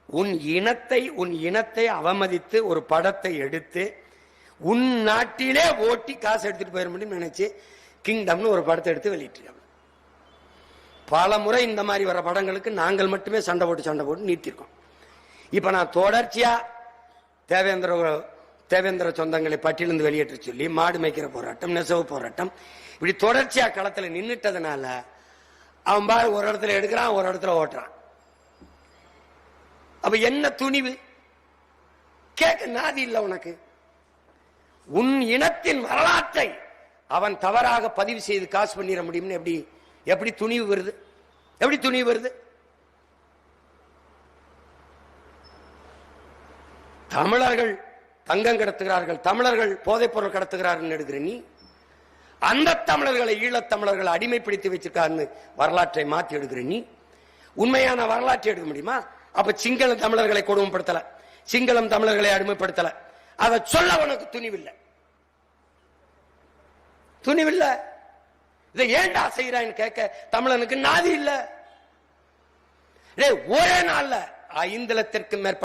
உன் இனத்தை அவமதித்து ஒரு படத்தை எடுத்து உன் நாட்டிலே ஓட்டி காசு எடுத்துட்டு போயிட முடியும் நினைச்சு கிங்டம்னு ஒரு படத்தை எடுத்து வெளியிட்டு பல முறை இந்த மாதிரி வர படங்களுக்கு நாங்கள் மட்டுமே சண்டை போட்டு நீட்டிருக்கோம். இப்ப நான் தொடர்ச்சியா தேவேந்திர சொந்தங்களை பட்டியலிருந்து வெளியேற்ற சொல்லி மாடு மேய்க்கிற போராட்டம், நெசவு போராட்டம், இப்படி தொடர்ச்சியா களத்துல நின்னுட்டதுனால அவன் பாரு ஒரு இடத்துல எடுக்கிறான், ஒரு இடத்துல ஓட்டுறான். அப்ப என்ன துணிவு கேட்க நாதி இல்ல உனக்கு? உன் இனத்தின் வரலாற்றை அவன் தவறாக பதிவு செய்து காசு பண்ணிட முடியும்னு எப்படி துணிவு வருது? எப்படி துணிவு வருது? தமிழர்கள் தங்கம் கடத்துகிறார்கள், தமிழர்கள் போதைப் பொருள் கடத்துகிறார்கள் எடுக்கிற நீ அந்த தமிழர்களை ஈழத்தமிழர்களை அடிமைப்படுத்தி வச்சிருக்காருன்னு வரலாற்றை மாற்றி எடுக்கிற நீ உண்மையான வரலாற்றை எடுக்க முடியுமா? அப்ப சிங்கள தமிழர்களை கொடுமைப்படுத்தல, சிங்களம் தமிழர்களை அடிமைப்படுத்தல, அதை சொல்ல உனக்கு துணிவில்லை. துணிவில்லை. இதை ஏண்டா செய்யறான்னு கேட்க தமிழனுக்கு நாதி இல்ல. ஒரே நாள்ல 5 லட்சத்திற்கும் மேற்பட்ட